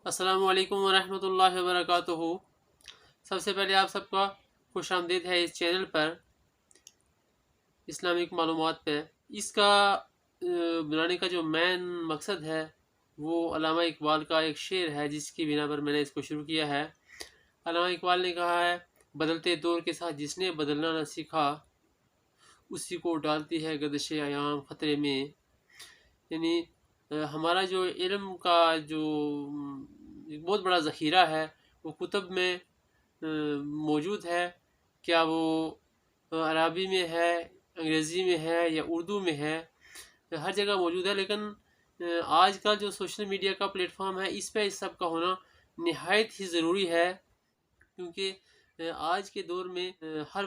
السلام علیکم ورحمۃ اللہ وبرکاتہ۔ سب سے پہلے آپ سب کا خوش آمدید ہے اس چینل پر، اسلامک معلومات پہ۔ اس کا بنانے کا جو مین مقصد ہے وہ علامہ اقبال کا ایک شعر ہے، جس کی بنا پر میں نے اس کو شروع کیا ہے۔ علامہ اقبال نے کہا ہے، بدلتے دور کے ساتھ جس نے بدلنا نہ سیکھا، اسی کو ڈالتی ہے گردش ایام خطرے میں۔ یعنی ہمارا جو علم کا جو ایک بہت بڑا ذخیرہ ہے وہ کتب میں موجود ہے۔ کیا وہ عربی میں ہے، انگریزی میں ہے یا اردو میں ہے، ہر جگہ موجود ہے۔ لیکن آج کا جو سوشل میڈیا کا پلیٹ فارم ہے، اس پہ اس سب کا ہونا نہایت ہی ضروری ہے، کیونکہ آج کے دور میں ہر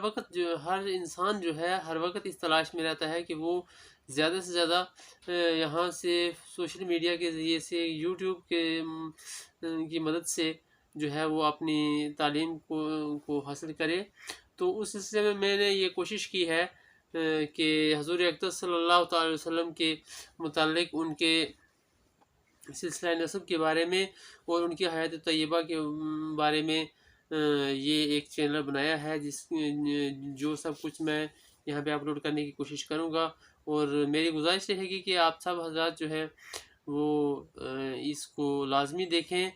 انسان جو ہے ہر وقت اس تلاش میں رہتا ہے کہ وہ زیادہ سے زیادہ یہاں سے سوشل میڈیا کے ذریعے سے، یوٹیوب کی مدد سے جو ہے وہ اپنی تعلیم کو حاصل کرے۔ تو اس سلسلے میں نے یہ کوشش کی ہے کہ حضور اقدس صلی اللہ تعالی وسلم کے متعلق، ان کے سلسلہ نسب کے بارے میں اور ان کی حیات طیبہ کے بارے میں یہ ایک چینل بنایا ہے، جو سب کچھ میں یہاں پہ اپلوڈ کرنے کی کوشش کروں گا۔ اور میری گزارش رہے گی کہ آپ سب حضرات جو ہے وہ اس کو لازمی دیکھیں،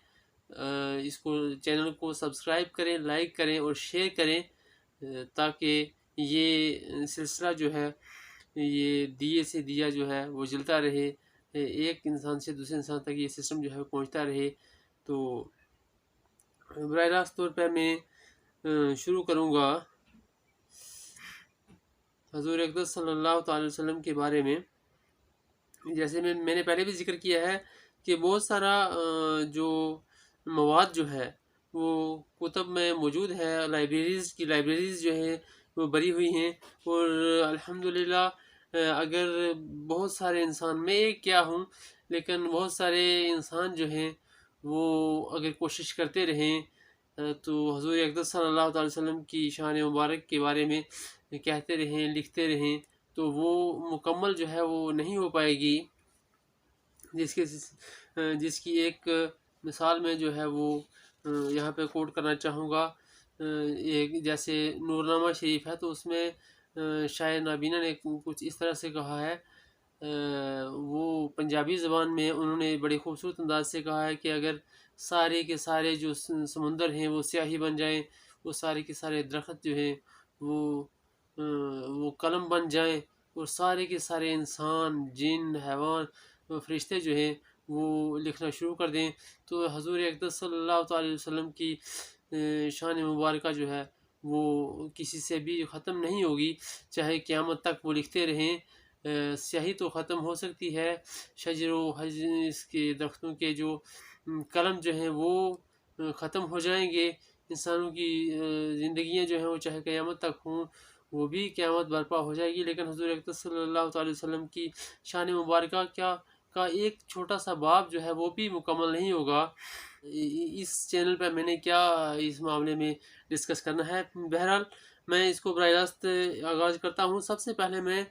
اس کو چینل کو سبسکرائب کریں، لائک کریں اور شیئر کریں، تاکہ یہ سلسلہ جو ہے، یہ دیے سے دیا جو ہے وہ جلتا رہے، ایک انسان سے دوسرے انسان تک یہ سسٹم جو ہے پہنچتا رہے۔ تو براہ راست طور پہ میں شروع کروں گا حضور اقدس صلی اللہ تعالی وسلم کے بارے میں۔ جیسے میں نے پہلے بھی ذکر کیا ہے کہ بہت سارا جو مواد جو ہے وہ کتب میں موجود ہے، لائبریریز جو ہیں وہ بری ہوئی ہیں، اور الحمدللہ اگر بہت سارے انسان، میں ایک کیا ہوں لیکن بہت سارے انسان جو ہیں وہ اگر کوشش کرتے رہیں تو حضور اقدس صلی اللہ تعالی وسلم کی شان مبارک کے بارے میں کہتے رہیں، لکھتے رہیں، تو وہ مکمل جو ہے وہ نہیں ہو پائے گی۔ جس کی ایک مثال میں جو ہے وہ یہاں پہ کوٹ کرنا چاہوں گا۔ جیسے نورنامہ شریف ہے، تو اس میں شاعر نابینا نے کچھ اس طرح سے کہا ہے، وہ پنجابی زبان میں انہوں نے بڑے خوبصورت انداز سے کہا ہے کہ اگر سارے کے سارے جو سمندر ہیں وہ سیاہی بن جائیں، وہ سارے کے سارے درخت جو ہیں وہ قلم بن جائیں، اور سارے کے سارے انسان، جن، حیوان، فرشتے جو ہیں وہ لکھنا شروع کر دیں، تو حضور اقدس صلی اللہ تعالی وسلم کی شان مبارکہ جو ہے وہ کسی سے بھی ختم نہیں ہوگی، چاہے قیامت تک وہ لکھتے رہیں۔ سیاہی تو ختم ہو سکتی ہے، شجر و اس کے درختوں کے جو قلم جو ہیں وہ ختم ہو جائیں گے، انسانوں کی زندگیاں جو ہیں وہ چاہے قیامت تک ہوں، وہ بھی قیامت برپا ہو جائے گی، لیکن حضور اقدس صلی اللہ تعالی وسلم کی شان مبارکہ کا ایک چھوٹا سا باب جو ہے وہ بھی مکمل نہیں ہوگا۔ اس چینل پہ میں نے کیا اس معاملے میں ڈسکس کرنا ہے، بہرحال میں اس کو براہ راست آغاز کرتا ہوں۔ سب سے پہلے میں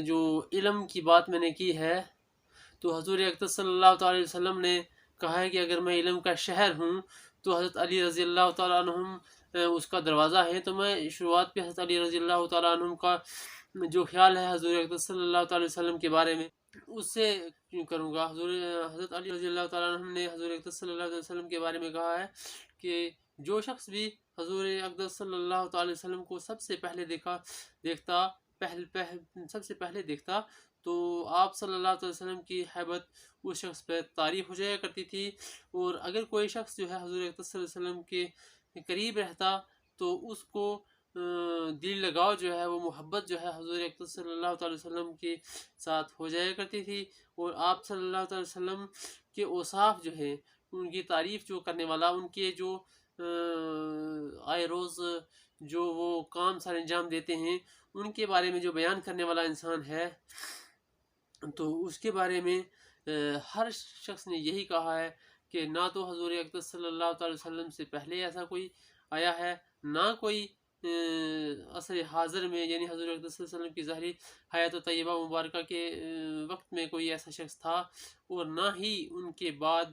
جو علم کی بات میں نے کی ہے، تو حضور اقدس صلی اللہ تعالی وسلم نے کہا ہے کہ اگر میں علم کا شہر ہوں تو حضرت علی رضی اللہ تعالیٰ عنہم اس کا دروازہ ہے، تو میں شروعات پہ حضرت علی رضی اللہ تعالیٰ عنہم کا جو خیال ہے حضور اقدس صلی اللہ تعالی وسلم کے بارے میں، اس سے کروں گا۔ حضرت علی رضی اللہ تعالیٰ عنہ نے حضور اقدس صلی اللہ علیہ وسلم کے بارے میں کہا ہے کہ جو شخص بھی حضور اقدس صلی اللہ تعالی وسلم کو سب سے پہلے دیکھتا تو آپ صلی اللہ علیہ وسلم کی حیبت اس شخص پہ طاری ہو جایا کرتی تھی، اور اگر کوئی شخص جو ہے حضور اقدس صلی اللہ علیہ وسلم کے قریب رہتا تو اس کو دل لگاؤ جو ہے، وہ محبت جو ہے حضور اقدس صلی اللہ تعالی وسلم کے ساتھ ہو جایا کرتی تھی، اور آپ صلی اللہ تعالی وسلم کے اوصاف جو ہیں، ان کی تعریف جو کرنے والا، ان کے جو آئے روز جو وہ کام سر انجام دیتے ہیں، ان کے بارے میں جو بیان کرنے والا انسان ہے، تو اس کے بارے میں ہر شخص نے یہی کہا ہے کہ نہ تو حضور اقدس صلی اللہ تعالی وسلم سے پہلے ایسا کوئی آیا ہے، نہ کوئی عصر حاضر میں، یعنی حضور اقدس صلی اللہ علیہ وسلم کی ظاہری حیات و طیبہ مبارکہ کے وقت میں کوئی ایسا شخص تھا، اور نہ ہی ان کے بعد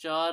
4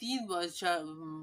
3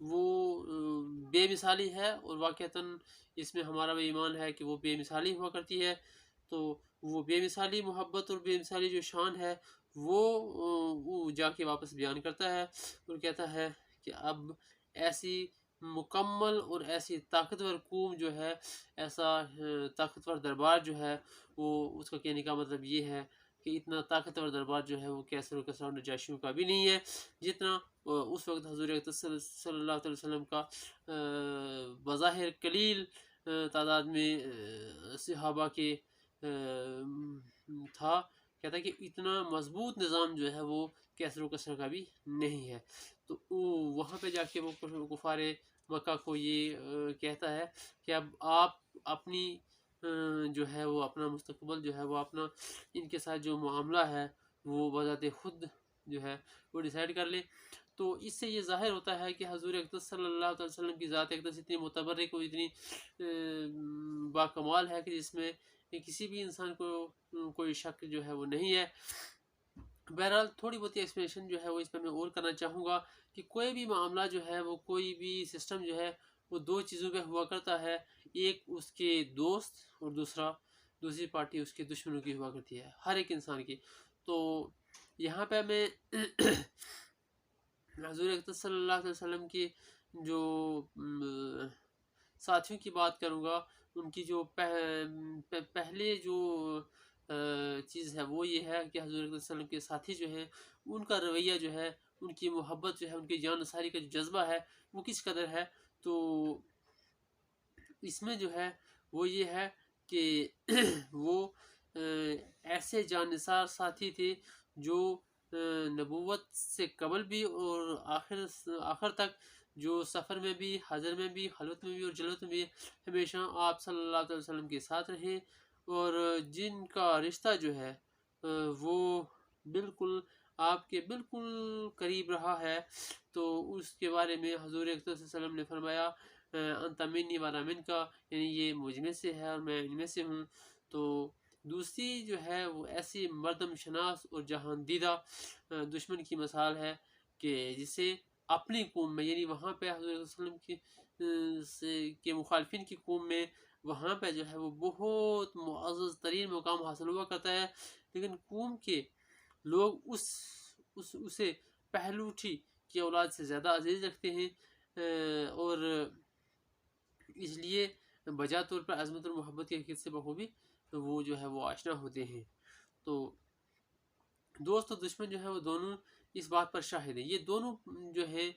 وہ بے مثالی ہے، اور واقعتاً اس میں ہمارا بھی ایمان ہے کہ وہ بے مثالی ہوا کرتی ہے۔ تو وہ بے مثالی محبت اور بے مثالی جو شان ہے وہ جا کے واپس بیان کرتا ہے اور کہتا ہے کہ اب ایسی مکمل اور ایسی طاقتور قوم جو ہے، ایسا طاقتور دربار جو ہے، وہ اس کا کہنے کا مطلب یہ ہے کہ اتنا طاقتور دربار جو ہے وہ کیسر و کسریٰ اور نجاشیوں کا بھی نہیں ہے، جتنا اس وقت حضور اقدس صلی اللہ علیہ وسلم کا بظاہر قلیل تعداد میں صحابہ کے تھا۔ کہتا ہے کہ اتنا مضبوط نظام جو ہے وہ کیسر و کسریٰ کا بھی نہیں ہے۔ تو وہاں پہ جا کے وہ کفار مکہ کو یہ کہتا ہے کہ اب آپ اپنی جو ہے وہ اپنا مستقبل جو ہے وہ اپنا ان کے ساتھ جو معاملہ ہے وہ بذات خود جو ہے وہ ڈیسائیڈ کر لے۔ تو اس سے یہ ظاہر ہوتا ہے کہ حضور اقدس صلی اللہ علیہ وسلم کی ذات اقدس اتنی متبرک اور اتنی باکمال ہے کہ جس میں کسی بھی انسان کو کوئی شک جو ہے وہ نہیں ہے۔ بہرحال تھوڑی بہت ایکسپلینیشن جو ہے وہ اس پہ میں اور کرنا چاہوں گا کہ کوئی بھی معاملہ جو ہے وہ کوئی بھی سسٹم جو ہے وہ دو چیزوں پہ ہوا کرتا ہے، ایک اس کے دوست اور دوسری پارٹی اس کے دشمنوں کی ہوا کرتی ہے، ہر ایک انسان کی۔ تو یہاں پہ میں حضور اقدس صلی اللہ علیہ وسلم کی جو ساتھیوں کی بات کروں گا، ان کی جو پہلے جو چیز ہے وہ یہ ہے کہ حضور اقدس صلی اللہ علیہ وسلم کے ساتھی جو ہیں ان کا رویہ جو ہے، ان کی محبت جو ہے، ان کی جان نثاری کا جو جذبہ ہے وہ کس قدر ہے۔ تو اس میں جو ہے وہ یہ ہے کہ وہ ایسے جان نثار ساتھی تھے جو نبوت سے قبل بھی اور آخر تک، جو سفر میں بھی، حضر میں بھی، خلوت میں بھی اور جلوت میں بھی ہمیشہ آپ صلی اللہ علیہ وسلم کے ساتھ رہے، اور جن کا رشتہ جو ہے وہ بالکل آپ کے بالکل قریب رہا ہے۔ تو اس کے بارے میں حضور اکرم صلی اللہ علیہ وسلم نے فرمایا انت منی وانا منکا، یعنی یہ مجھ میں سے ہے اور میں ان میں سے ہوں۔ تو دوسری جو ہے وہ ایسی مردم شناس اور جہان دیدہ دشمن کی مثال ہے کہ جسے اپنی قوم میں، یعنی وہاں پہ حضور صلی اللہ علیہ وسلم کے مخالفین کی قوم میں، وہاں پہ جو ہے وہ بہت معزز ترین مقام حاصل ہوا کرتا ہے، لیکن قوم کے لوگ اسے پہلوٹھی کی اولاد سے زیادہ عزیز رکھتے ہیں، اور اس لیے بجا طور پر عظمت اور محبت کی حقیقت سے بخوبی وہ جو ہے وہ آشنا ہوتے ہیں۔ تو دوست اور دشمن جو ہے وہ دونوں اس بات پر شاہد ہیں، یہ دونوں جو ہیں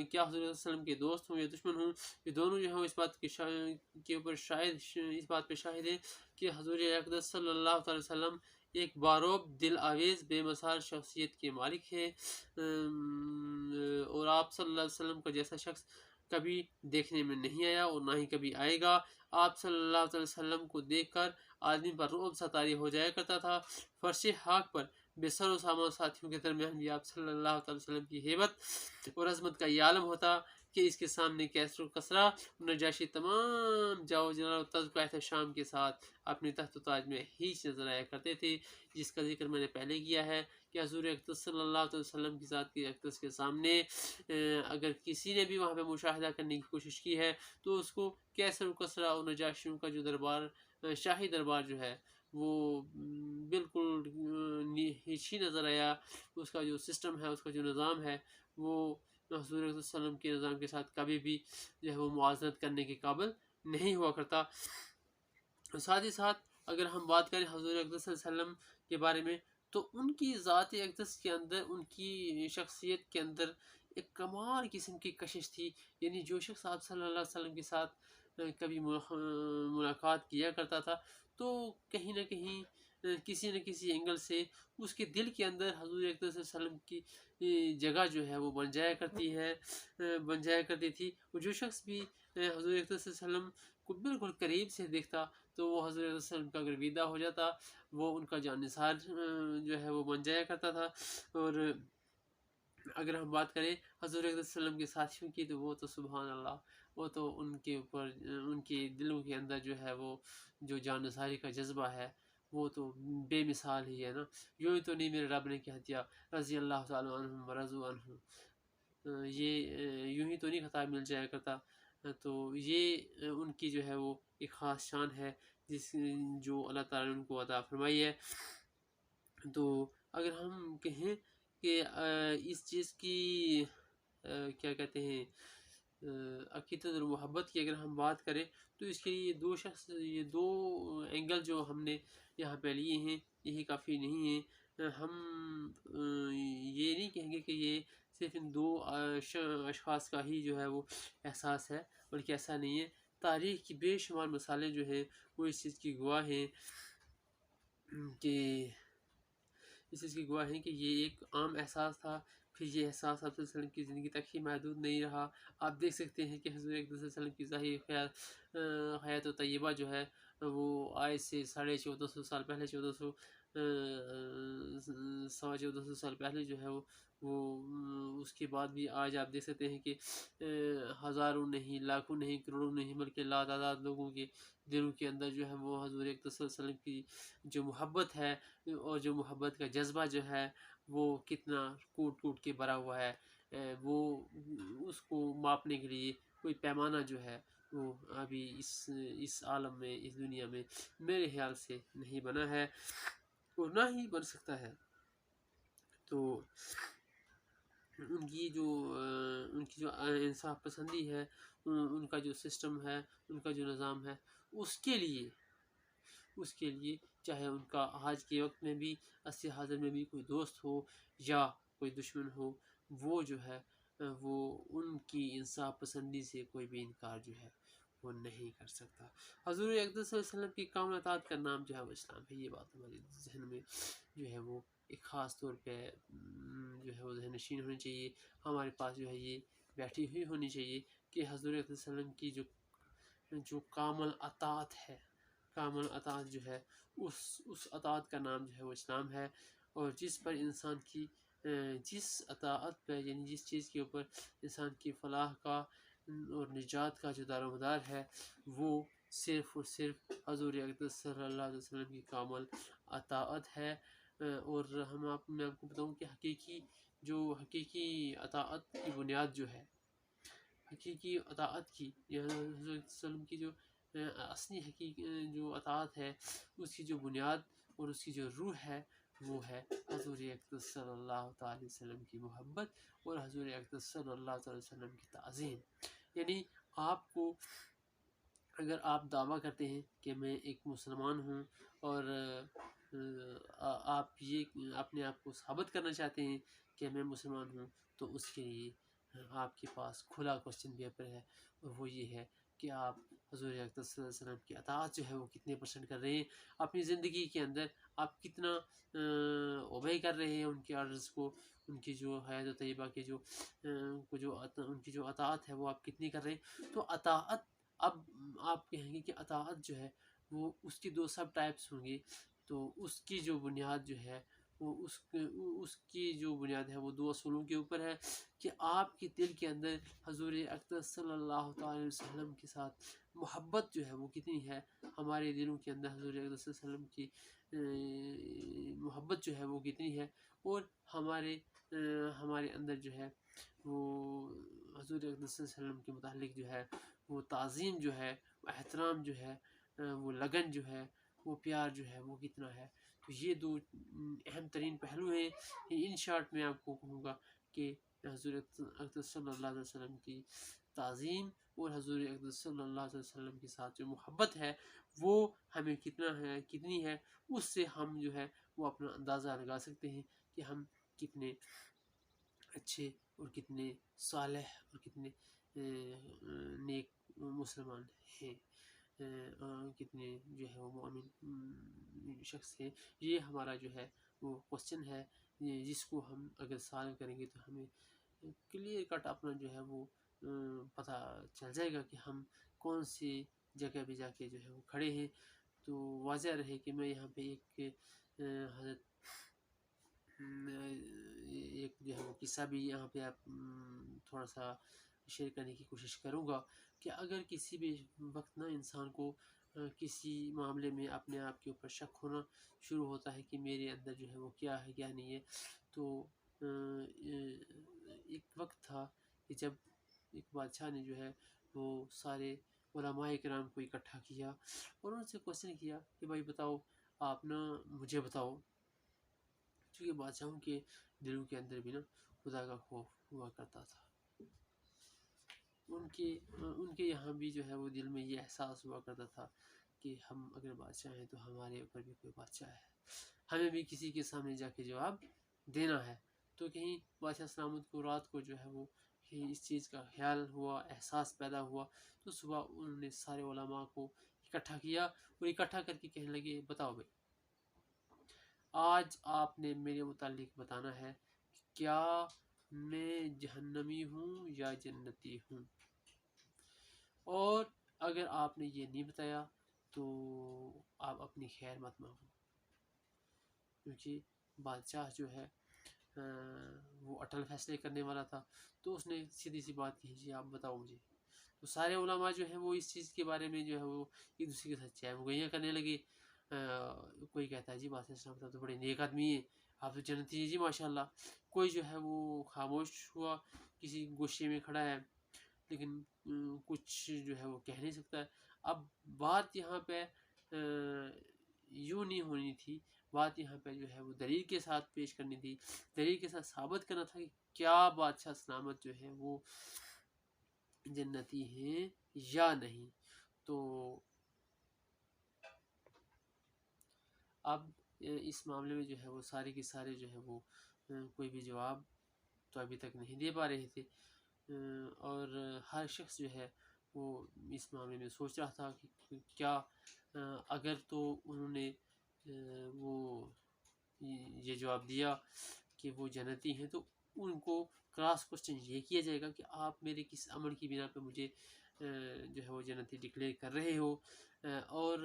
کیا حضور صلی اللہ علیہ وسلم کے دوست ہوں یا دشمن ہوں، یہ دونوں جو ہیں اس بات کے اوپر شاہد، اس بات پہ شاہد ہیں کہ حضور اقدس صلی اللہ علیہ وسلم ایک باروب دل آویز بے مثال شخصیت کے مالک ہے، اور آپ صلی اللہ علیہ وسلم کا جیسا شخص کبھی دیکھنے میں نہیں آیا اور نہ ہی کبھی آئے گا۔ آپ صلی اللہ علیہ وسلم کو دیکھ کر آدمی پر رعب سا طاری ہو جایا کرتا تھا۔ فرش خاک پر بے سر و سامان ساتھیوں کے درمیان بھی آپ صلی اللہ علیہ وسلم کی ہیبت اور عظمت کا یہ عالم ہوتا کہ اس کے سامنے کیسر و کسریٰ نجاشی تمام جاؤ جلال و تذ کو احتشام کے ساتھ اپنے تخت و تاج میں ہیچ نظر آیا کرتے تھے، جس کا ذکر میں نے پہلے کیا ہے کہ حضور اقدس صلی اللہ علیہ وسلم کی ذات کی اقدس کے سامنے اگر کسی نے بھی وہاں پہ مشاہدہ کرنے کی کوشش کی ہے تو اس کو کیسر و کسریٰ اور نجاشیوں کا جو دربار، شاہی دربار جو ہے وہ بالکل ہی نظر آیا، اس کا جو سسٹم ہے، اس کا جو نظام ہے وہ حضور صلی اللہ علیہ وسلم کے نظام کے ساتھ کبھی بھی جو ہے وہ موازنت کرنے کے قابل نہیں ہوا کرتا۔ ساتھ ہی ساتھ اگر ہم بات کریں حضور اقدس صلی اللہ علیہ وسلم کے بارے میں تو ان کی ذات اقدس کے اندر، ان کی شخصیت کے اندر ایک کمال قسم کی کشش تھی، یعنی جو شخص آپ صلی اللہ علیہ وسلم کے ساتھ کبھی ملاقات کیا کرتا تھا تو کہیں نہ کہیں کسی نہ کسی اینگل سے اس کے دل کے اندر حضور اقدس صلی اللہ علیہ وسلم کی جگہ جو ہے وہ بن جایا کرتی تھی، اور جو شخص بھی حضور اقدس صلی اللہ علیہ وسلم کو بالکل قریب سے دیکھتا تو وہ حضور صلی اللہ علیہ وسلم کا اگر ویدہ ہو جاتا وہ ان کا جان نثار جو ہے وہ بن جایا کرتا تھا۔ اور اگر ہم بات کریں حضور اقدس صلی اللہ علیہ وسلم کے ساتھیوں کی تو وہ تو سبحان اللہ، وہ تو ان کے اوپر، ان کے دلوں کے اندر جو ہے وہ جو جان نثاری کا جذبہ ہے وہ تو بے مثال ہی ہے نا۔ یوں ہی تو نہیں میرے رب نے کہہ دیا رضی اللہ تعالیٰ عنہم ورضوا عنہ، یہ یوں ہی تو نہیں خطاب مل جایا کرتا. تو یہ ان کی جو ہے وہ ایک خاص شان ہے جو اللہ تعالیٰ نے ان کو عطا فرمائی ہے. تو اگر ہم کہیں کہ اس چیز کی کیا کہتے ہیں عقیدت اور محبت کی اگر ہم بات کریں تو اس کے لیے یہ دو اینگل جو ہم نے یہاں پہ لیے ہیں یہی کافی نہیں ہیں. ہم یہ نہیں کہیں گے کہ یہ صرف ان دو اشخاص کا ہی جو ہے وہ احساس ہے، بلکہ ایسا نہیں ہے. تاریخ کی بے شمار مثالیں جو ہیں وہ اس چیز کی گواہ ہیں کہ یہ ایک عام احساس تھا. پھر یہ احساس آپ صلی اللہ علیہ وسلم کی زندگی تک ہی محدود نہیں رہا. آپ دیکھ سکتے ہیں کہ حضور اقدس صلی اللہ علیہ وسلم کی ظاہر حیات و طیبہ جو ہے وہ آج سے 1450 سال پہلے 1400 سال پہلے جو ہے وہ اس کے بعد بھی آج آپ دیکھ سکتے ہیں کہ ہزاروں نہیں، لاکھوں نہیں، کروڑوں نہیں، بلکہ لاتعداد لوگوں کے دلوں کے اندر جو ہے وہ حضور اقدس صلی اللہ علیہ وسلم کی جو محبت ہے اور جو محبت کا جذبہ جو ہے وہ کتنا کوٹ کوٹ کے بھرا ہوا ہے. وہ اس کو ماپنے کے لیے کوئی پیمانہ جو ہے وہ ابھی اس عالم میں، اس دنیا میں میرے خیال سے نہیں بنا ہے اور نہ ہی بن سکتا ہے. تو ان کی جو انصاف پسندی ہے، ان کا جو سسٹم ہے، ان کا جو نظام ہے، اس کے لیے چاہے ان کا آج کے وقت میں بھی عصر حاضر میں بھی کوئی دوست ہو یا کوئی دشمن ہو، وہ جو ہے وہ ان کی انصاف پسندی سے کوئی بھی انکار جو ہے وہ نہیں کر سکتا. حضور اقدس صلی اللہ علیہ وسلم کی کامل اطاعت کا نام جو ہے وہ اسلام ہے. یہ بات ہمارے ذہن میں جو ہے وہ ایک خاص طور پہ جو ہے وہ ذہن نشین ہونی چاہیے. ہمارے پاس جو ہے یہ بیٹھی ہوئی ہونی چاہیے کہ حضور اقدس صلی اللہ علیہ وسلم کی جو کامل اطاعت ہے، کامل اطاعت جو ہے اس اطاعت کا نام جو ہے وہ اسلام ہے. اور جس پر انسان کی جس اطاعت پہ یعنی جس چیز کے اوپر انسان کی فلاح کا اور نجات کا جو دار و مدار ہے وہ صرف اور صرف حضور اقدس صلی اللہ علیہ وسلم کی کامل اطاعت ہے. اور میں آپ کو بتاؤں کہ حقیقی اطاعت کی بنیاد جو ہے، حقیقی اطاعت کی حضرت صلی اللہ علیہ وسلم کی جو اصلی حقیقی جو اطاعت ہے، اس کی جو بنیاد اور اس کی جو روح ہے وہ ہے حضور اقدس صلی اللہ تعالی وسلم کی محبت اور حضور اقدس صلی اللہ تعالی وسلم کی تعظیم. یعنی آپ کو اگر آپ دعویٰ کرتے ہیں کہ میں ایک مسلمان ہوں اور آپ یہ اپنے آپ کو ثابت کرنا چاہتے ہیں کہ میں مسلمان ہوں، تو اس کے لیے آپ کے پاس کھلا کوسچن پیپر ہے اور وہ یہ ہے کہ آپ حضور اقدس صلی اللہ علیہ وسلم کی اطاعت جو ہے وہ کتنے پرسنٹ کر رہے ہیں اپنی زندگی کے اندر. آپ کتنا اوبے کر رہے ہیں ان کے آرڈرز کو، ان کی جو حیات و طیبہ کے ان کی جو اطاعت ہے وہ آپ کتنی کر رہے ہیں. تو اطاعت، اب آپ کہیں گے کہ اطاعت جو ہے وہ اس کی دو سب ٹائپس ہوں گی. تو اس کی جو بنیاد جو ہے وہ اس کی جو بنیاد ہے وہ دو اصولوں کے اوپر ہے کہ آپ کے دل کے اندر حضور اقدس صلی اللہ تعالی وسلم کے ساتھ محبت جو ہے وہ کتنی ہے. ہمارے دلوں کے اندر حضور اقدس صلی اللہ علیہ وسلم کی محبت جو ہے وہ کتنی ہے، اور ہمارے اندر جو ہے وہ حضور اقدس صلی اللہ علیہ وسلم کے متعلق جو ہے وہ تعظیم جو ہے، وہ احترام جو ہے، وہ لگن جو ہے، وہ پیار جو ہے وہ کتنا ہے. تو یہ دو اہم ترین پہلو ہیں. ان شارٹ میں آپ کو کہوں گا کہ حضور اقدس صلی اللہ علیہ وسلم کی تعظیم اور حضور اقدس صلی اللہ علیہ وسلم کے ساتھ جو محبت ہے وہ ہمیں کتنی ہے، اس سے ہم جو ہے وہ اپنا اندازہ لگا سکتے ہیں کہ ہم کتنے اچھے اور کتنے صالح اور کتنے نیک مسلمان ہیں، کتنے جو ہے وہ مومن شخص ہیں. یہ ہمارا جو ہے وہ کوسچن ہے جس کو ہم اگر سالو کریں گے تو ہمیں کلیئر کٹ اپنا جو ہے وہ پتہ چل جائے گا کہ ہم کون سی جگہ پہ جا کے جو ہے وہ کھڑے ہیں. تو واضح رہے کہ میں یہاں پہ حضرت ایک جو ہے وہ قصہ بھی یہاں پہ آپ تھوڑا سا شیئر کرنے کی کوشش کروں گا کہ اگر کسی بھی وقت نا انسان کو کسی معاملے میں اپنے آپ کے اوپر شک ہونا شروع ہوتا ہے کہ میرے اندر جو ہے وہ کیا ہے کیا نہیں ہے، تو ایک وقت تھا کہ جب ایک بادشاہ نے جو ہے وہ سارے علماء کرام کو اکٹھا کیا اور ان سے کوشچن کیا کہ بھائی بتاؤ، آپ نا مجھے بتاؤ، چونکہ بادشاہوں کے دلوں کے اندر بھی نا خدا کا خوف ہوا کرتا تھا. ان کے یہاں بھی جو ہے وہ دل میں یہ احساس ہوا کرتا تھا کہ ہم اگر بادشاہ ہیں تو ہمارے اوپر بھی کوئی بادشاہ ہے، ہمیں بھی کسی کے سامنے جا کے جواب دینا ہے. تو کہیں بادشاہ سلامت کو رات کو جو ہے وہ اس چیز کا خیال ہوا، احساس پیدا ہوا، تو صبح انہوں نے سارے علماء کو اکٹھا کیا اور اکٹھا کر کے کہنے لگے بتاؤ بھائی، آج آپ نے میرے متعلق بتانا ہے کہ کیا میں جہنمی ہوں یا جنتی ہوں، اور اگر آپ نے یہ نہیں بتایا تو آپ اپنی خیر مت مانگو. کیونکہ بادشاہ جو ہے وہ اٹل فیصلے کرنے والا تھا، تو اس نے سیدھی سی بات کہی جی آپ بتاؤ مجھے. تو سارے علماء جو ہیں وہ اس چیز کے بارے میں جو ہے وہ ایک دوسرے کے ساتھ چائے مغیاں کرنے لگے. کوئی کہتا ہے جی بادشاہ اسلام تو بڑے نیک آدمی ہیں، آپ تو جنتی ہیں جی ماشاء اللہ. کوئی جو ہے وہ خاموش ہوا، کسی گوشے میں کھڑا ہے لیکن کچھ جو ہے وہ کہہ نہیں سکتا ہے. اب بات یہاں پہ یوں نہیں ہونی تھی، بات یہاں پہ جو ہے وہ دلیل کے ساتھ پیش کرنی تھی، دلیل کے ساتھ ثابت کرنا تھا کہ کیا بادشاہ سلامت جو ہے وہ جنتی ہیں یا نہیں. تو اب اس معاملے میں جو ہے وہ سارے کے سارے جو ہے وہ کوئی بھی جواب تو ابھی تک نہیں دے پا رہے تھے، اور ہر شخص جو ہے وہ اس معاملے میں سوچ رہا تھا کہ کیا اگر تو انہوں نے وہ یہ جواب دیا کہ وہ جنتی ہیں تو ان کو کراس کوشچن یہ کیا جائے گا کہ آپ میرے کس عمل کی بنا پہ مجھے جو ہے وہ جنتی ڈکلیئر کر رہے ہو. اور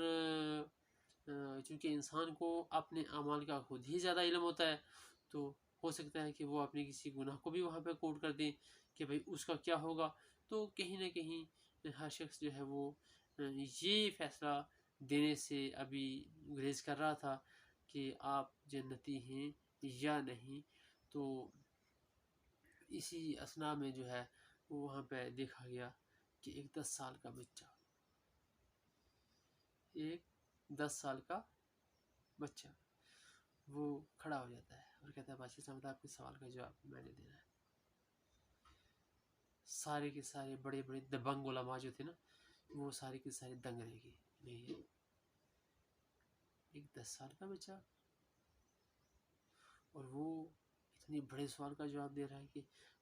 چونکہ انسان کو اپنے اعمال کا خود ہی زیادہ علم ہوتا ہے، تو ہو سکتا ہے کہ وہ اپنے کسی گناہ کو بھی وہاں پہ کوٹ کر دیں کہ بھئی اس کا کیا ہوگا. تو کہیں نہ کہیں ہر شخص جو ہے وہ یہ فیصلہ دینے سے ابھی گریز کر رہا تھا کہ آپ جنتی ہیں یا نہیں. تو اسی اثناء میں جو ہے وہ وہاں پہ دیکھا گیا کہ ایک 10 سال کا بچہ، ایک 10 سال کا بچہ وہ کھڑا ہو جاتا ہے اور کہتا ہے بادشاہ صاحب آپ کے سوال کا جواب میں نے دینا ہے. سارے کے سارے بڑے بڑے دبنگ علماء جو تھے نا وہ سارے کے سارے دنگ رہ گئے. نہیں، ایک 10 سال کا بچہ اور وہ اتنے بڑے سوال کا جواب دے رہا ہے کہ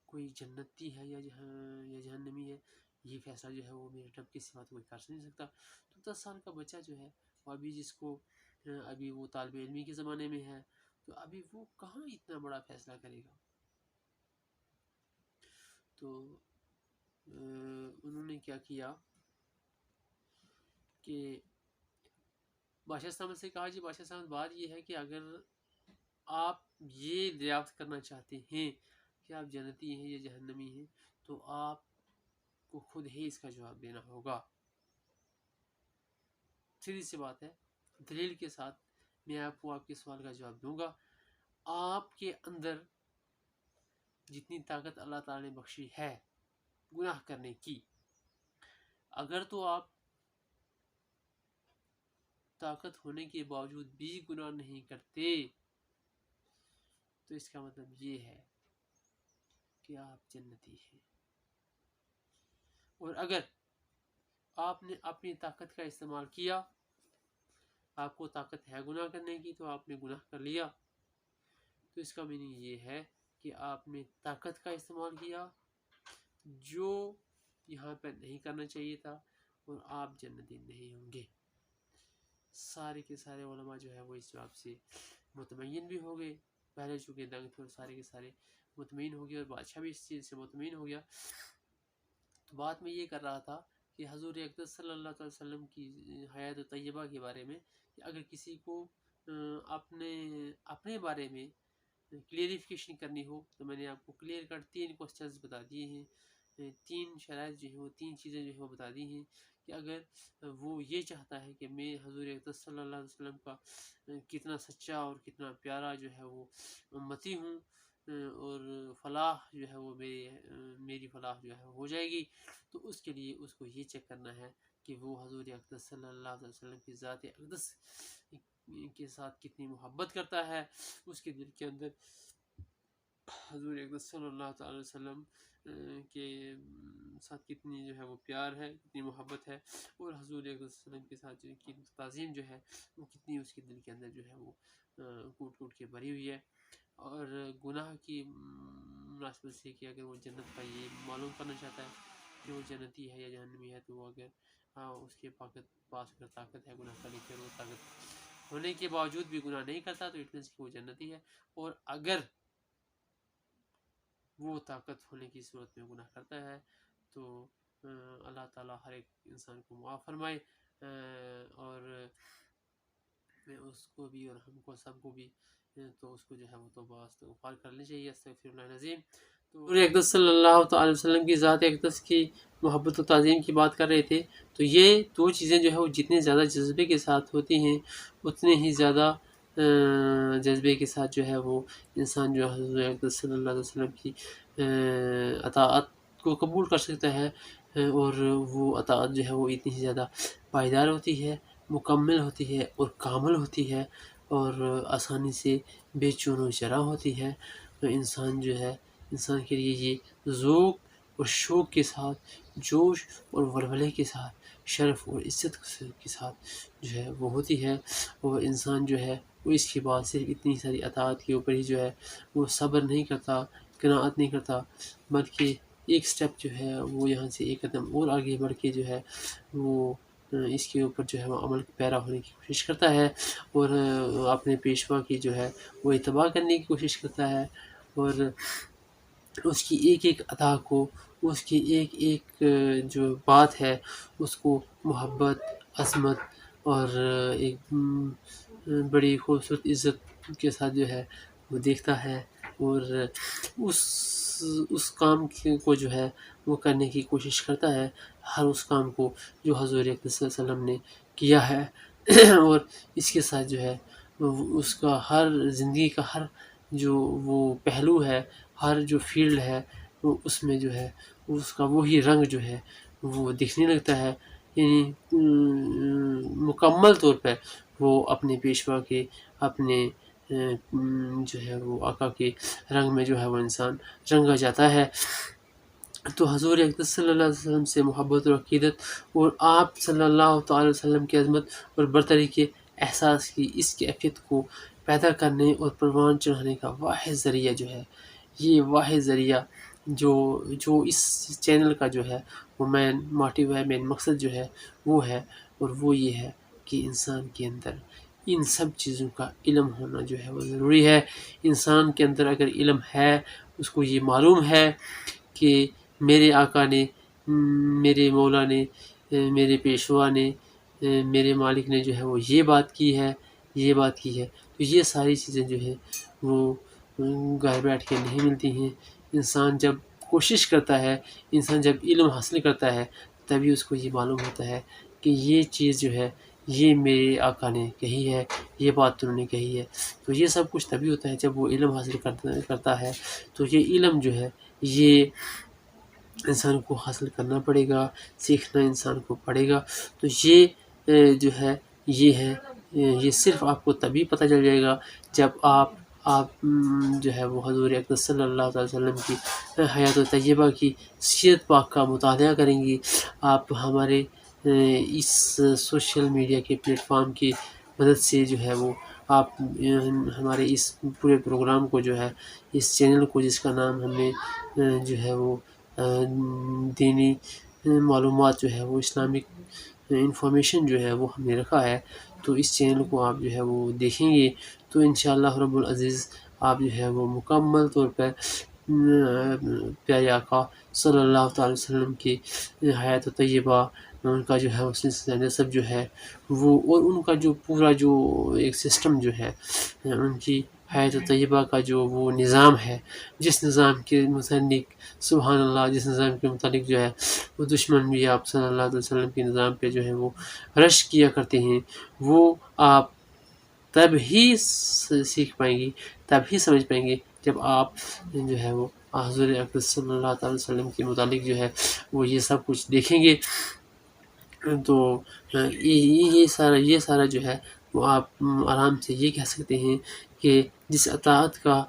کوئی جنتی ہے یا جہنمی ہے، یہ فیصلہ جو ہے وہ میرے رب کے سوا تو کوئی کر نہیں سکتا. تو 10 سال کا بچہ جو ہے وہ ابھی جس کو ابھی وہ طالب علمی کے زمانے میں ہے، تو ابھی وہ کہاں اتنا بڑا فیصلہ کرے گا. تو انہوں نے کیا کیا کہ بادشاہ سلامت سے کہا جی بادشاہ سلامت بات یہ ہے کہ اگر آپ یہ دریافت کرنا چاہتے ہیں کہ آپ جنتی ہیں یا جہنمی ہیں تو آپ کو خود ہی اس کا جواب دینا ہوگا. سیدھی سی بات ہے، دلیل کے ساتھ میں آپ کو آپ کے سوال کا جواب دوں گا. آپ کے اندر جتنی طاقت اللہ تعالی نے بخشی ہے گناہ کرنے کی، اگر تو آپ طاقت ہونے کے باوجود بھی گناہ نہیں کرتے تو اس کا مطلب یہ ہے کہ آپ جنتی ہیں. اور اگر آپ نے اپنی طاقت کا استعمال کیا، آپ کو طاقت ہے گناہ کرنے کی تو آپ نے گناہ کر لیا، تو اس کا میننگ یہ ہے کہ آپ نے طاقت کا استعمال کیا جو یہاں پہ نہیں کرنا چاہیے تھا، اور آپ جنتی نہیں ہوں گے. سارے کے سارے علماء جو ہے وہ اس جواب سے مطمئن بھی ہو گئے. پہلے چونکہ دنگ تھے اور سارے کے سارے مطمئن ہو گئے اور بادشاہ بھی اس چیز سے مطمئن ہو گیا. تو بات میں یہ کر رہا تھا کہ حضور اقدس صلی اللہ علیہ وسلم کی حیات طیبہ کے بارے میں کہ اگر کسی کو اپنے بارے میں کلیریفیکیشن کرنی ہو تو میں نے آپ کو کلیئر کٹ 3 کوسچنز بتا دیے ہیں، 3 شرائط جو ہیں وہ 3 چیزیں جو ہیں وہ بتا دی ہیں کہ اگر وہ یہ چاہتا ہے کہ میں حضور اقدس صلی اللہ علیہ وسلم کا کتنا سچا اور کتنا پیارا جو ہے وہ امتی ہوں، اور فلاح جو ہے وہ میری فلاح جو ہے ہو جائے گی، تو اس کے لیے اس کو یہ چیک کرنا ہے کہ وہ حضور اقدس صلی اللہ علیہ وسلم کی ذات اقدس کے ساتھ کتنی محبت کرتا ہے، اس کے دل کے اندر حضور اقدس صلی اللہ تعالی وسلم کے ساتھ کتنی جو ہے وہ پیار ہے، کتنی محبت ہے، اور حضور اقدس صلی اللہ علیہ وسلم کے ساتھ کی تعظیم جو ہے وہ کتنی اس کے دل کے اندر جو ہے وہ کوٹ کوٹ کے بھری ہوئی ہے۔ اور گناہ کی مناسبت سے کہ اگر وہ جنت کا یہ معلوم کرنا چاہتا ہے کہ وہ جنتی ہے یا جہنمی ہے، تو وہ اگر اس کے پاس اگر طاقت ہے گناہ کرنے کی، اور وہ طاقت ہونے کے باوجود بھی گناہ نہیں کرتا، تو اٹ مینس کہ وہ جنتی ہے۔ اور اگر وہ طاقت ہونے کی صورت میں گناہ کرتا ہے تو اللہ تعالیٰ ہر ایک انسان کو معاف فرمائے، اور اس کو بھی اور ہم کو سب کو بھی، تو اس کو جو ہے وہ توبہ استغفار کرنی چاہیے، استغفر اللہ العظیم۔ تو حضور اقدس صلی اللہ تعالی وسلم کی ذات اقدس کی محبت و تعظیم کی بات کر رہے تھے، تو یہ دو چیزیں جو ہے وہ جتنے زیادہ جذبے کے ساتھ ہوتی ہیں، اتنے ہی زیادہ جذبے کے ساتھ جو ہے وہ انسان جو ہے حضور اقدس صلی اللہ علیہ وسلم کی اطاعت کو قبول کر سکتا ہے، اور وہ اطاعت جو ہے وہ اتنی ہی زیادہ پائیدار ہوتی ہے، مکمل ہوتی ہے اور کامل ہوتی ہے، اور آسانی سے بے چون و چرا ہوتی ہے۔ تو انسان جو ہے، انسان کے لیے یہ ذوق اور شوق کے ساتھ، جوش اور ولولے کے ساتھ، شرف اور عزت کے ساتھ جو ہے وہ ہوتی ہے، اور انسان جو ہے وہ اس کے بعد صرف اتنی ساری اطاعت کے اوپر ہی جو ہے وہ صبر نہیں کرتا، قناعت نہیں کرتا، بلکہ ایک سٹیپ جو ہے وہ یہاں سے ایک قدم اور آگے بڑھ کے جو ہے وہ اس کے اوپر جو ہے وہ عمل پیرا ہونے کی کوشش کرتا ہے، اور اپنے پیشوا کی جو ہے وہ اتباع کرنے کی کوشش کرتا ہے، اور اس کی ایک ایک ادا کو، اس کی ایک ایک جو بات ہے اس کو محبت، عظمت اور ایک بڑی خوبصورت عزت کے ساتھ جو ہے وہ دیکھتا ہے، اور اس کام کو جو ہے وہ کرنے کی کوشش کرتا ہے، ہر اس کام کو جو حضور اقدس صلی اللہ علیہ وسلم نے کیا ہے، اور اس کے ساتھ جو ہے اس کا ہر زندگی کا ہر جو وہ پہلو ہے، ہر جو فیلڈ ہے، وہ اس میں جو ہے اس کا وہی رنگ جو ہے وہ دکھنے لگتا ہے، یعنی مکمل طور پہ وہ اپنے پیشوا کے، اپنے جو ہے وہ آقا کے رنگ میں جو ہے وہ انسان رنگا جاتا ہے۔ تو حضور اقدس صلی اللہ علیہ وسلم سے محبت اور عقیدت، اور آپ صلی اللہ تعالی وسلم کی عظمت اور برتری کے احساس کی اس کیفیت کو پیدا کرنے اور پروان چڑھانے کا واحد ذریعہ جو ہے، یہ واحد ذریعہ جو اس چینل کا جو ہے وہ مین موٹیو ہے، مین مقصد جو ہے وہ ہے، اور وہ یہ ہے کہ انسان کے اندر ان سب چیزوں کا علم ہونا جو ہے وہ ضروری ہے۔ انسان کے اندر اگر علم ہے، اس کو یہ معلوم ہے کہ میرے آقا نے، میرے مولا نے، میرے پیشوا نے، میرے مالک نے جو ہے وہ یہ بات کی ہے، یہ بات کی ہے، تو یہ ساری چیزیں جو ہے وہ گھر بیٹھ کے نہیں ملتی ہیں۔ انسان جب کوشش کرتا ہے، انسان جب علم حاصل کرتا ہے، تبھی اس کو یہ معلوم ہوتا ہے کہ یہ چیز جو ہے یہ میرے آقا نے کہی ہے، یہ بات انہوں نے کہی ہے۔ تو یہ سب کچھ تبھی ہوتا ہے جب وہ علم حاصل کرتا ہے۔ تو یہ علم جو ہے یہ انسان کو حاصل کرنا پڑے گا، سیکھنا انسان کو پڑے گا۔ تو یہ جو ہے یہ صرف آپ کو تبھی پتہ چل جائے گا جب آپ جو ہے وہ حضور اقدس صلی اللہ علیہ وسلم کی حیات طیبہ کی سیرت پاک کا مطالعہ کریں گی۔ آپ ہمارے اس سوشل میڈیا کے پلیٹ فارم کی مدد سے جو ہے وہ آپ ہمارے اس پورے پروگرام کو جو ہے، اس چینل کو جس کا نام ہم نے جو ہے وہ دینی معلومات جو ہے وہ اسلامک انفارمیشن جو ہے وہ ہم نے رکھا ہے، تو اس چینل کو آپ جو ہے وہ دیکھیں گے تو انشاءاللہ رب العزیز آپ جو ہے وہ مکمل طور پر پیارے آقا صلی اللہ تعالی وسلم کی حیات طیبہ، ان کا جو ہے سلسلہ نسب جو ہے وہ، اور ان کا جو پورا جو ایک سسٹم جو ہے، ان کی حیات طیبہ کا جو وہ نظام ہے، جس نظام کے متعلق سبحان اللہ، جس نظام کے متعلق جو ہے وہ دشمن بھی آپ صلی اللہ علیہ وسلم کے نظام پہ جو ہے وہ رش کیا کرتے ہیں، وہ آپ تب ہی سیکھ پائیں گے، تب ہی سمجھ پائیں گے جب آپ جو ہے وہ حضور اقدس صلی اللہ تعالی وسلم کے متعلق جو ہے وہ یہ سب کچھ دیکھیں گے تو یہ سارا جو ہے وہ آپ آرام سے یہ کہہ سکتے ہیں کہ جس اطاعت کا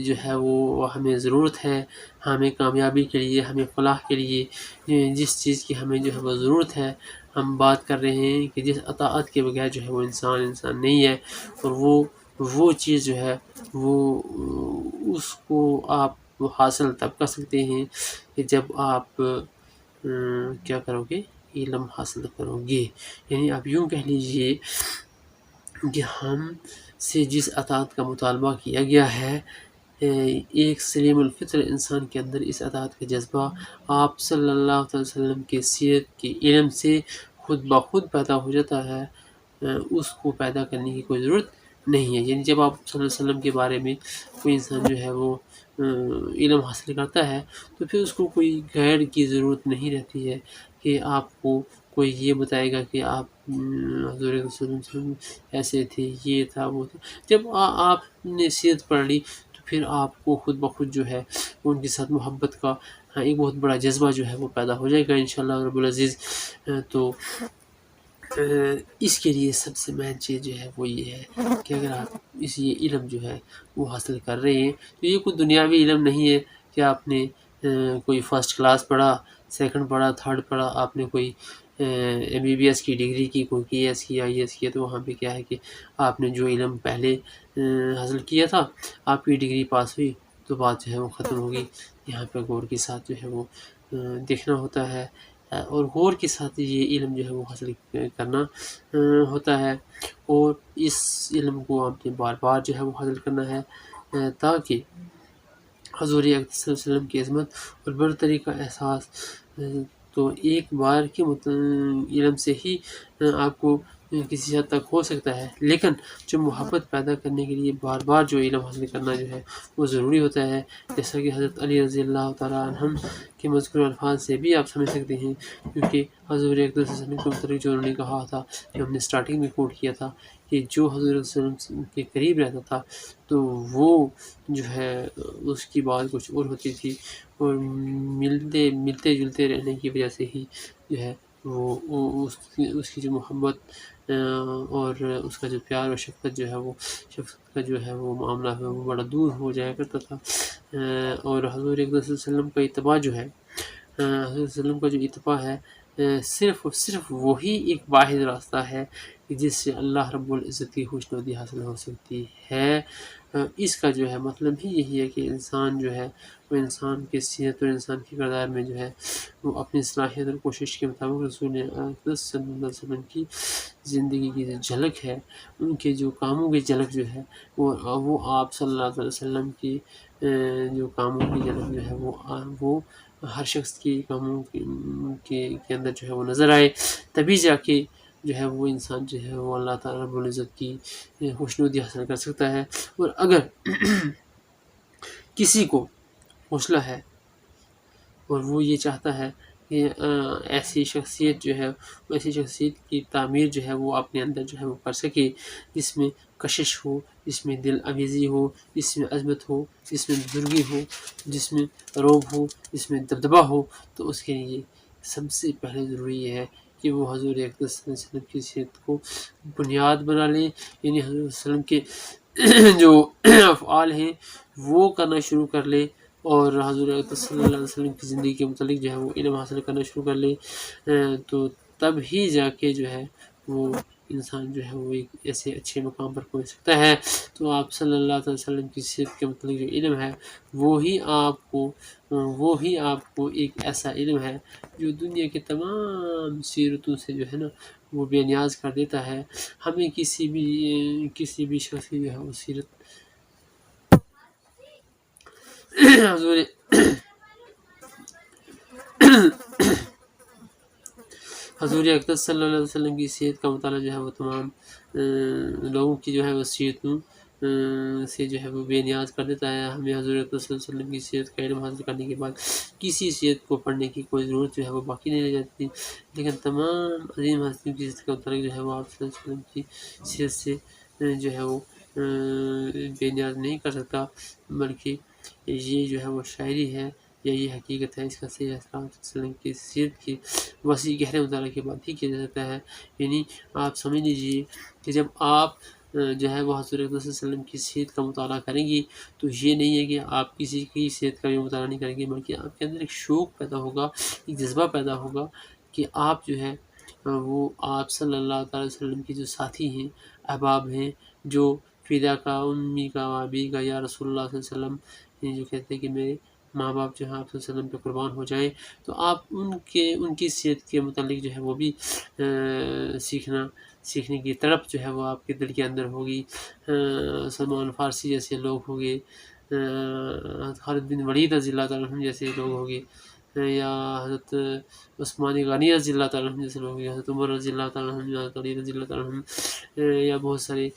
جو ہے وہ ہمیں ضرورت ہے، ہمیں کامیابی کے لیے، ہمیں فلاح کے لیے جس چیز کی ہمیں جو ہے وہ ضرورت ہے، ہم بات کر رہے ہیں کہ جس اطاعت کے بغیر جو ہے وہ انسان نہیں ہے، اور وہ چیز جو ہے وہ اس کو آپ حاصل تب کر سکتے ہیں کہ جب آپ کیا کرو گے، علم حاصل کرو گے. یعنی آپ یوں کہہ لیجئے کہ ہم سے جس اطاعت کا مطالبہ کیا گیا ہے، ایک سلیم الفطر انسان کے اندر اس اطاعت کا جذبہ آپ صلی اللہ علیہ وسلم کے سیرت کے علم سے خود بخود پیدا ہو جاتا ہے. اس کو پیدا کرنے کی کوئی ضرورت نہیں ہے. یعنی جب آپ صلی اللہ علیہ وسلم کے بارے میں کوئی انسان جو ہے وہ علم حاصل کرتا ہے تو پھر اس کو کوئی گائیڈ کی ضرورت نہیں رہتی ہے کہ آپ کو کوئی یہ بتائے گا کہ آپ حضور صلی اللہ علیہ وسلم ایسے تھے، یہ تھا وہ تھا. جب آپ نے سیرت پڑھ لی تو پھر آپ کو خود بخود جو ہے ان کے ساتھ محبت کا ایک بہت بڑا جذبہ جو ہے وہ پیدا ہو جائے گا انشاءاللہ رب العزیز. تو اس کے لیے سب سے مین چیز جو ہے وہ یہ ہے کہ اگر آپ یہ علم جو ہے وہ حاصل کر رہے ہیں تو یہ کوئی دنیاوی علم نہیں ہے کہ آپ نے کوئی فرسٹ کلاس پڑھا، سیکنڈ پڑھا، تھرڈ پڑھا، آپ نے کوئی MBBS کی ڈگری کی، کوئی KS کی، IAS کیا، تو وہاں پہ کیا ہے کہ آپ نے جو علم پہلے حاصل کیا تھا آپ کی ڈگری پاس ہوئی تو بات جو ہے وہ ختم ہوگی. یہاں پہ غور کے ساتھ جو ہے وہ دیکھنا ہوتا ہے اور غور کے ساتھ یہ علم جو ہے وہ حاصل کرنا ہوتا ہے، اور اس علم کو آپ نے بار بار جو ہے وہ حاصل کرنا ہے تاکہ حضور اقدس صلی اللہ علیہ وسلم کی عظمت اور برتری کا احساس تو ایک بار کے علم سے ہی آپ کو کسی حد تک ہو سکتا ہے، لیکن جو محبت پیدا کرنے کے لیے بار بار جو علم حاصل کرنا جو ہے وہ ضروری ہوتا ہے. جیسا کہ حضرت علی رضی اللہ تعالیٰ عنہ کے مذکور الفاظ سے بھی آپ سمجھ سکتے ہیں، کیونکہ حضور اقدس صلی اللہ علیہ وسلم کے متعلق جو انہوں نے کہا تھا، جو ہم نے سٹارٹنگ میں کوٹ کیا تھا کہ جو حضور صلی اللہ علیہ وسلم کے قریب رہتا تھا تو وہ جو ہے اس کی بات کچھ اور ہوتی تھی، اور ملتے جلتے رہنے کی وجہ سے ہی جو ہے وہ اس کی جو محبت اور اس کا جو پیار اور شفقت جو ہے وہ معاملہ ہے وہ بڑا دور ہو جایا کرتا تھا. اور حضور اقدس صلی اللہ علیہ وسلم کا اتباع جو ہے، حضور صلی اللہ علیہ وسلم کا جو اتباع ہے صرف اور صرف وہی ایک واحد راستہ ہے جس سے اللہ رب العزت کی خوشنودی حاصل ہو سکتی ہے. اس کا جو ہے مطلب ہی یہی ہے کہ انسان جو ہے وہ انسان کی سیرت اور انسان کے کردار میں جو ہے وہ اپنی صلاحیت اور کوشش کے مطابق رسول اقدس صلی اللہ علیہ وسلم کی زندگی کی جو جھلک ہے، ان کے جو کاموں کی جھلک جو ہے وہ آپ صلی اللہ علیہ وسلم کی جو کاموں کی جھلک جو ہے وہ ہر شخص کی کاموں کے اندر جو ہے وہ نظر آئے، تبھی جا کے جو ہے وہ انسان جو ہے وہ اللہ تعالیٰ رب العزت کی خوشنودی حاصل کر سکتا ہے. اور اگر کسی کو حوصلہ ہے اور وہ یہ چاہتا ہے کہ ایسی شخصیت جو ہے ایسی شخصیت کی تعمیر جو ہے وہ اپنے اندر جو ہے وہ کر سکے، جس میں کشش ہو، جس میں دل آویزی ہو، جس میں عظمت ہو، جس میں بزرگی ہو، جس میں رعب ہو، جس میں دبدبہ ہو، تو اس کے لیے سب سے پہلے ضروری یہ ہے کہ وہ حضور اقدس صلی اللہ علیہ وسلم کی سیرت کو بنیاد بنا لیں. یعنی حضور صلی اللہ علیہ وسلم کے جو افعال ہیں وہ کرنا شروع کر لے، اور حضور اقدس صلی اللہ علیہ وسلم کی زندگی کے متعلق جو ہے وہ علم حاصل کرنا شروع کر لے، تو تب ہی جا کے جو ہے وہ انسان جو ہے وہ ایک ایسے اچھے مقام پر پہنچ سکتا ہے. تو آپ صلی اللہ علیہ وسلم کی سیرت کے متعلق جو علم ہے وہی آپ کو ایک ایسا علم ہے جو دنیا کے تمام سیرتوں سے جو ہے نا وہ بے نیاز کر دیتا ہے. ہمیں کسی بھی شخص کی جو ہے وہ سیرت حضور اقدس صلی اللہ علیہ وسلم کی سیرت کا مطالعہ جو ہے وہ تمام لوگوں کی جو ہے وہ سیرتوں سے جو ہے وہ بے نیاز کر دیتا ہے. ہمیں حضور اقدس صلی اللہ علیہ وسلم کی سیرت کا علم حاصل کرنے کے بعد کسی سیرت کو پڑھنے کی کوئی ضرورت جو ہے وہ باقی نہیں رہ جاتی، لیکن تمام عظیم ہستیوں کی سیرت کا مطالعہ جو ہے وہ آپ صلی اللہ علیہ وسلم کی سیرت سے جو ہے وہ بے نیاز نہیں کر سکتا، بلکہ یہ جو ہے وہ شاعری ہے یا یہ حقیقت ہے۔ اس کا سید اسلام صلی اللہ علیہ وسلم کی سیرت کی وسیع گہرے مطالعے کے بعد ہی کیا جا سکتا ہے۔ یعنی آپ سمجھ لیجیے کہ جب آپ جو ہے وہ حضور اقدس صلی اللہ علیہ وسلم کی سیرت کا مطالعہ کریں گی تو یہ نہیں ہے کہ آپ کسی کی سیرت کا بھی مطالعہ نہیں کریں گے، بلکہ آپ کے اندر ایک شوق پیدا ہوگا، ایک جذبہ پیدا ہوگا کہ آپ جو ہے وہ آپ صلی اللہ تعالی وسلم کے جو ساتھی ہیں، احباب ہیں، جو فدا کا امی کا ابی کا یا رسول اللہ صلی اللہ علیہ وسلم، یہ جو کہتے ہیں کہ میرے ماں باپ جو ہیں آپ صلی اللہ علیہ وسلم پہ قربان ہو جائیں، تو آپ ان کی سیرت کے متعلق جو ہے وہ بھی سیکھنے کی طرف جو ہے وہ آپ کے دل کے اندر ہوگی۔ سلمان فارسی جیسے لوگ ہوں گے، خالد بن ولید رضی اللہ تعالیٰ عنہ جیسے لوگ ہوں گے، یا حضرت عثمان غنی رضی اللہ تعالیٰ عنہ جیسے لوگ ہوں گے، حضرت عمر رضی اللہ تعالیٰ عنہ، حضرت علی رضی اللہ تعالیٰ عنہ، یا بہت سارے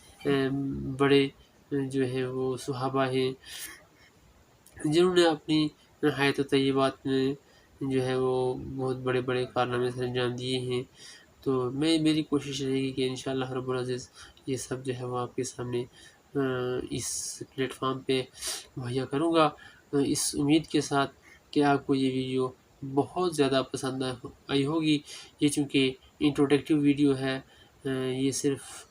بڑے جو ہے وہ صحابہ ہیں جنہوں نے اپنی حیات طیبات میں جو ہے وہ بہت بڑے بڑے کارنامے سر انجام دیے ہیں۔ تو میری کوشش رہے گی کہ انشاءاللہ رب العزیز یہ سب جو ہے وہ آپ کے سامنے اس پلیٹ فارم پہ مہیا کروں گا، اس امید کے ساتھ کہ آپ کو یہ ویڈیو بہت زیادہ پسند آئی ہوگی۔ یہ چونکہ انٹروڈکٹیو ویڈیو ہے، یہ صرف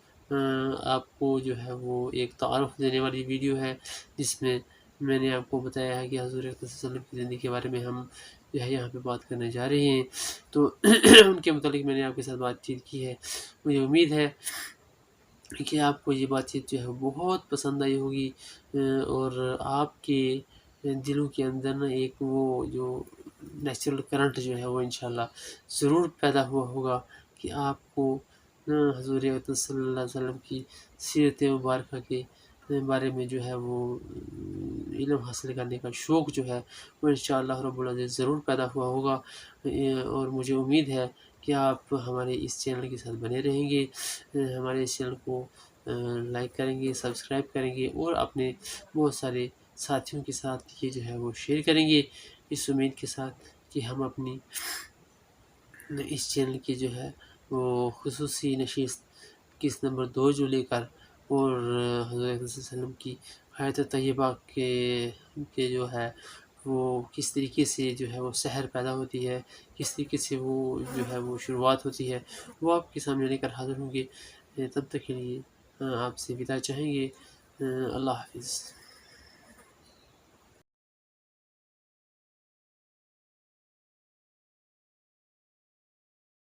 آپ کو جو ہے وہ ایک تعارف دینے والی ویڈیو ہے، جس میں میں نے آپ کو بتایا ہے کہ حضور اقدس صلی اللہ علیہ وسلم کی زندگی کے بارے میں ہم جو ہے یہاں پہ بات کرنے جا رہے ہیں، تو ان کے متعلق میں نے آپ کے ساتھ بات چیت کی ہے۔ مجھے امید ہے کہ آپ کو یہ بات چیت جو ہے بہت پسند آئی ہوگی، اور آپ کے دلوں کے اندر نا ایک وہ جو نیچرل کرنٹ جو ہے وہ انشاءاللہ ضرور پیدا ہوا ہوگا کہ آپ کو حضور اقدس صلی اللہ علیہ وسلم کی سیرت مبارکہ کے بارے میں جو ہے وہ علم حاصل کرنے کا شوق جو ہے وہ انشاءاللہ رب العزیز ضرور پیدا ہوا ہوگا، اور مجھے امید ہے کہ آپ ہمارے اس چینل کے ساتھ بنے رہیں گے، ہمارے اس چینل کو لائک کریں گے، سبسکرائب کریں گے، اور اپنے بہت سارے ساتھیوں کے ساتھ یہ جو ہے وہ شیئر کریں گے، اس امید کے ساتھ کہ ہم اپنی اس چینل کی جو ہے وہ خصوصی نشست قسط نمبر 2 جو لے کر، اور حضرت صلی اللہ علیہ وسلم کی حیات طیبہ کے جو ہے وہ کس طریقے سے جو ہے وہ سحر پیدا ہوتی ہے، کس طریقے سے وہ جو ہے وہ شروعات ہوتی ہے، وہ آپ کے سامنے لے کر حاضر ہوں گے۔ تب تک کے لیے آپ سے ودا چاہیں گے۔ اللہ حافظ۔